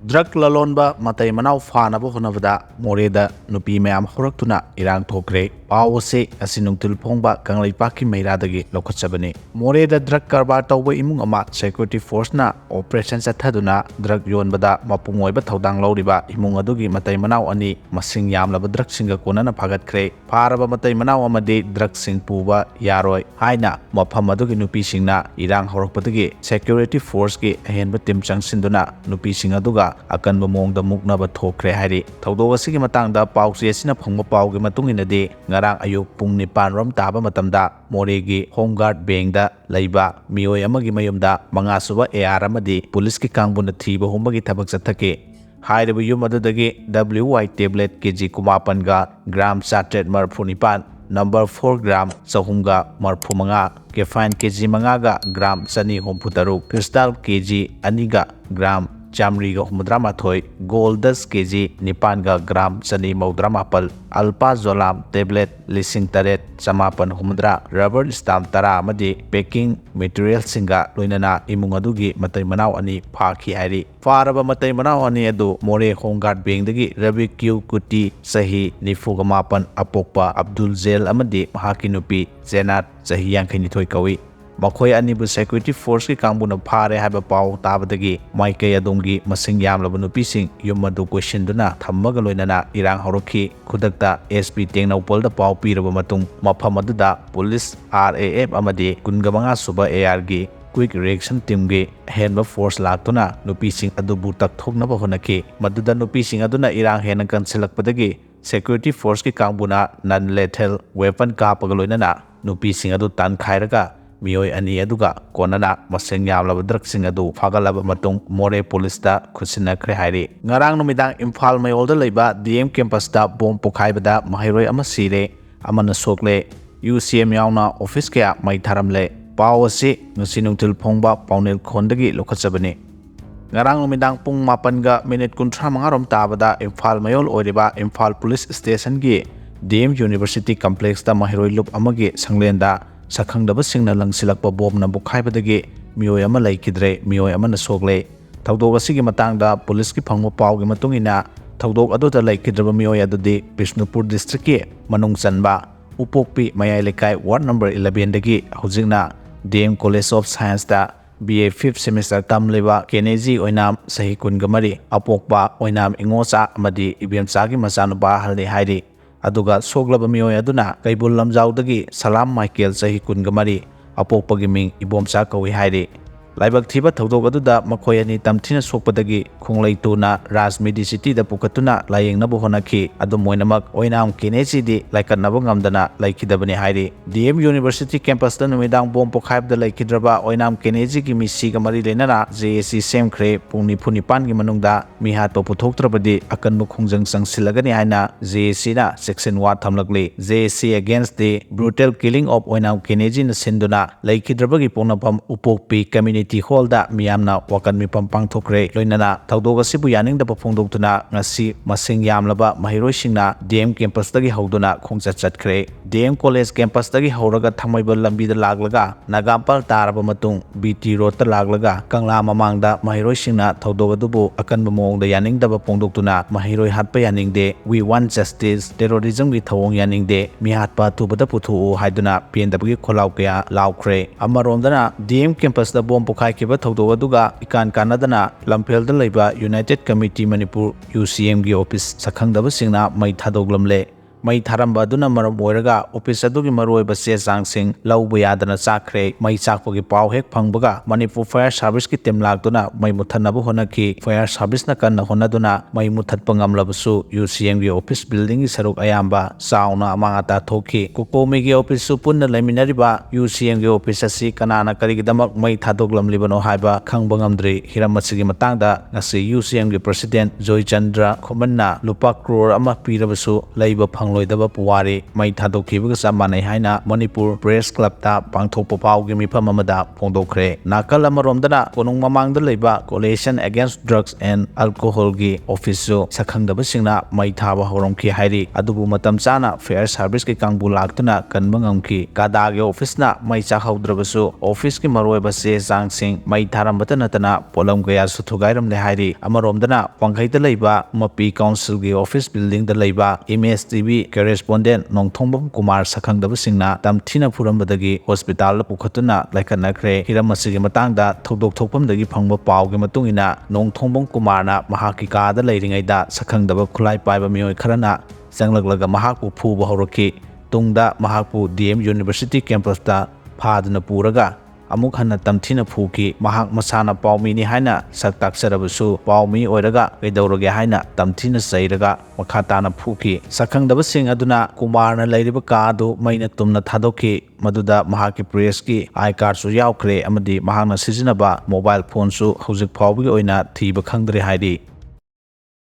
Drug Lalonba Phabei Nupi Mayam Moreh Nupi Mayam Hourakhre Hourakhre Pawase Asinungtul Phongba Kanglaipak Meirada Lokachabani Moreh drug karbar tauba imung ama security force na operation chathaduna drug yonbada mapungoiba thodang lawriba imung adugi matai manau ani masing yamlaba drug singa konana phagatkre pharaba matai manau amadi drug sing puba yaroi haina mafam adugi nupi singna irang horakpadagi security force ki ahenba tim changsinduna nupi sing aduga akanba mongda muknaba thokre hari thaudo asigi matangda pawse asina phangba pawgi matunginadi ngarang ayuk pung 9 rom taba matamda Moreh gi home guard bank da laiba mioi amagi mayumda manga suba AR amadi police ki kangbuna thiba humbagi thabak chathake hairiba yum adudagi WY tablet kg kumapan ga gram Satra1 Sire 1Sokle number 4 gram sahumga marfu manga kefine kg manga ga gram sani homphutaru crystal kg aniga gram Chamri ga humudra thoi gold 10 kg nipan ga gram sani maudra mapal alpa zolam tablet lising taret samapan humudra rubber stamp tara amadi packing material singa loinana imung adugi matai manau ani phaki hari faraba matai manau ani adu Moreh home guard bank dagi rabi q kuti sahi nifuga mapan apokpa Abdul Zel amadi mahaki nupi Zenat sahi yankhaini thoi kawi Makhoi anibu security force ki kangbuna phare haiba paw tabadagi maikai adongi masing yamlaba nupi sing yumadu question duna thammaga loinana irang horakhi khudakta SP Tengnopol da paw piraba matung mafam aduda police RAF amadi 25 suba AR gi quick reaction team gi henba force laktuna nupi sing adubu takthoknaba honaki maduda nupi sing aduna irang hena kansilakpadagi security force ki kangbuna non lethal weapon ka pagaloinana nupi sing adu tan khairaga mioi ani aduga konana maseng yamlaba drug sing adu phagalaba matung Moreh police da khusinakre hairi ngarang numidang Imphal mayolda leiba DM campus da bom pokhaibada mahairoi ama sire amana sokle UCM yauna office kya mai tharamle pawase nusinungtil phongba paunel khondagi lokachabani ngarang numidang pung 8 ga minute 35 rom tabada Imphal mayol oiriba Imphal police station gi DM University complex da mahairoi lup amagi sanglenda sakhangdaba singna langsilakpa bomna bukhaibadagi mioi ama laikidre mioi amana sokle thawdok asigi matangda police ki phangma pawgi matungina thawdok aduda laikidraba mioi adudi Bishnupur district ki manung chanba upokpi mayai lekai ward number 11 dagi hujingna DM College of Science da BA 5th semester tamleba Kennedy oinam sahi kungamari apokpa oinam ingocha amadi ibemcha gi machanuba halni hairi aduga soglaba mioi aduna kaibul lamjaudagi Salam Michael sahi 19 apokpagi ming ibomcha kawi hairi laibak thiba thawdok aduda makhoi ani tamthina sokpadagi khonglai tuna Rajmidi city da pukatuna layengnabu honaki adu moinamak oinam Kennedy di laikannaba ngamdana laikidabani hairi DM University campus da numidang bom pokhaib da laikidraba oinam Kennedy gi misi ga mari lenana JAC semkhre pungni phunipan gi manungda mihat puthoktrabadi akanbu khongjang sangsilagani haina JAC na section 1 thamlakli JAC against the brutal killing of oinam Kennedy na sinduna laikidrabagi ponapam upokpi community hall da miyamna wakan mipam pangthokre loinana thawdok asibu yaningda phongdoktuna ngasi masing yamlaba mahiroi singna DM campus dagi hawduna khongchat chatkhre DM college campus dagi hawraga thamaiba lambi da laglaga nagampal taraba matung BT road ta laglaga kangla mamangda mahiroi singna thawdok adubu akanba mongda yaningda phongdoktuna mahiroi hatpa yaningde we want justice terrorism gi thawong yaningde mi hatpa tubada puthu haiduna pendabagi kholaw kya lawkhre amaromdana DM campus da bom pokhai kiba thawdok aduga ikan kanadana lamphel da leiba United Committee Manipur UCM gi office sakhangdaba singna mai thadoglamle Mei Thakhre aduna maram oiraga office adugi maroiba che changsing lauba yadana chakre mai chakpagi paw hek phangbaga Manipur Fire Service ki team lagduna mai muthanaba honaki Fire Service na kanna honaduna mai muthatpa ngamlabasu UCM gi office building gi saruk ayamba sauna amangata thoki kokomi gi office su punna laiminariba UCM gi office asi kanana karigidamak mai thadoglamlibano haiba khangba ngamdri hiramachigi matangda ngasi UCM gi president Joy Chandra Khomanna lupa crore ama pirabasu laiba phang ꯐꯪꯂꯣꯏꯗꯕ ꯄꯨꯋꯥꯔꯤ ꯃꯩ ꯊꯥꯗꯣꯛꯈꯤꯕꯒ ꯆꯞ ꯃꯥꯟꯅꯩ ꯍꯥꯏꯅ Manipur press ꯀ꯭ꯂꯕꯇ ꯄꯥꯡꯊꯣꯛꯄ ꯐꯥꯎꯒꯤ ꯃꯤꯐꯝ ꯑꯃꯗ ꯐꯣꯡꯗꯣꯛꯈ꯭ꯔꯦ꯫ ꯅꯥꯀꯜ ꯑꯃꯔꯣꯝꯗꯅ ꯀꯣꯅꯨꯡ ꯃꯃꯥꯡꯗ ꯂꯩꯕ ꯀꯣꯑꯣꯂꯤꯁꯟ ꯑꯦꯒꯦꯟꯁ ꯗ꯭ꯔꯒꯁ ꯑꯦꯟ ꯑꯜꯀꯣꯍꯣꯜꯒꯤ ꯑꯣꯐꯤꯁꯁꯨ ꯁꯛꯈꯪꯗꯕꯁꯤꯡꯅ ꯃꯩ ꯊꯥꯕ ꯍꯧꯔꯝꯈꯤ ꯍꯥꯏꯔꯤ꯫ ꯑꯗꯨꯕꯨ ꯃꯇꯝ ꯆꯥꯅ ꯐꯥꯌꯔ ꯁꯥꯔꯚꯤꯁꯀꯤ ꯀꯥꯡꯕꯨ ꯂꯥꯛꯇꯨꯅ ꯀꯟꯕ ꯉꯝꯈꯤ꯫ ꯀꯥꯗꯥꯒꯤ ꯑꯣꯐꯤꯁꯅ ꯃꯩ ꯆꯥꯛꯍꯧꯗ꯭ꯔꯕꯁꯨ ꯑꯣꯐꯤꯁꯀꯤ ꯃꯔꯨꯑꯣꯏꯕ ꯆꯦ ꯆꯥꯡꯁꯤꯡ ꯃꯩ ꯊꯥꯔꯝꯕꯇ ꯅꯠꯇꯅ ꯄꯣꯠꯂꯝ ꯀꯌꯥꯁꯨ ꯊꯨꯒꯥꯏꯔꯝꯂꯦ ꯍꯥꯏꯔꯤ꯫ ꯑꯃꯔꯣꯝꯗꯅ ꯋꯥꯡꯈꯩꯗ ꯂꯩꯕ ꯃꯄꯤ ꯀꯥꯎꯟꯁꯤꯜꯒꯤ ꯑꯣꯐꯤꯁ ꯕꯤꯜꯗꯤꯡꯗ ꯂꯩꯕ ꯏꯃꯦꯖ ꯇꯤꯚꯤ ꯀꯦꯔꯦꯁꯄꯣꯟꯗꯦꯟꯠ ꯅꯣꯡꯊꯣꯝꯕꯝ ꯀꯨꯃꯥꯔ ꯁꯛꯈꯪꯗꯕꯁꯤꯡꯅ ꯇꯝꯊꯤꯅ ꯐꯨꯔꯝꯕꯗꯒꯤ ꯍꯣꯁꯄꯤꯇꯥꯜꯗ ꯄꯨꯈꯠꯇꯨꯅ ꯂꯩꯈꯠꯅꯈ꯭ꯔꯦ꯫ ꯍꯤꯔꯝ ꯑꯁꯤꯒꯤ ꯃꯇꯥꯡꯗ ꯊꯧꯗꯣꯛ ꯊꯣꯛꯐꯝꯗꯒꯤ ꯐꯪꯕ ꯄꯥꯎꯒꯤ ꯃꯇꯨꯡꯏꯟꯅ ꯅꯣꯡꯊꯣꯝꯕꯝ ꯀꯨꯃꯥꯔꯅ ꯃꯍꯥꯛꯀꯤ ꯀꯥꯗ ꯂꯩꯔꯤꯉꯩꯗ ꯁꯛꯈꯪꯗꯕ ꯈꯨꯠꯂꯥꯏ ꯄꯥꯏꯕ ꯃꯤꯑꯣꯏ ꯈꯔꯅ ꯆꯪꯂꯛꯂꯒ ꯃꯍꯥꯛꯄꯨ ꯐꯨꯕ ꯍꯧꯔꯛꯈꯤ꯫ ꯇꯨꯡꯗ ꯃꯍꯥꯛꯄꯨ ꯗꯤ.ꯑꯦꯝ. ꯌꯨꯅꯤꯚꯔꯁꯤꯇꯤ ꯀꯦꯝꯄꯁꯇ ꯐꯥꯗꯨꯅ ꯄꯨꯔꯒ ꯑꯃꯨꯛ ꯍꯟꯅ ꯇꯝꯊꯤꯅ ꯐꯨꯈꯤ꯫ ꯃꯍꯥꯛ ꯃꯁꯥꯅ ꯄꯥꯎꯃꯤꯅꯤ ꯍꯥꯏꯅ ꯁꯛ ꯇꯥꯛꯆꯔꯕꯁꯨ ꯄꯥꯎꯃꯤ ꯑꯣꯏꯔꯒ ꯀꯩꯗꯧꯔꯒꯦ ꯍꯥꯏꯅ ꯇꯝꯊꯤꯅ ꯆꯩꯔꯒ ꯃꯈꯥ ꯇꯥꯅ ꯐꯨꯈꯤ꯫ ꯁꯛꯈꯪꯗꯕꯁꯤꯡ ꯑꯗꯨꯅ ꯀꯨꯃꯥꯔꯅ ꯂꯩꯔꯤꯕ ꯀꯥ ꯑꯗꯨ ꯃꯩꯅ ꯇꯨꯝꯅ ꯊꯥꯗꯣꯛꯈꯤ꯫ ꯃꯗꯨꯗ ꯃꯍꯥꯛꯀꯤ ꯄ꯭ꯔꯦꯁꯀꯤ ꯑꯥꯏ ꯀꯥꯔꯗꯁꯨ ꯌꯥꯎꯈ꯭ꯔꯦ ꯑꯃꯗꯤ ꯃꯍꯥꯛꯅ ꯁꯤꯖꯤꯟꯅꯕ ꯃꯣꯕꯥꯏꯜ ꯐꯣꯟꯁꯨ ꯍꯧꯖꯤꯛ ꯐꯥꯎꯕꯒꯤ ꯑꯣꯏꯅ ꯊꯤꯕ ꯈꯪꯗ꯭ꯔꯦ ꯍꯥꯏꯔꯤ꯫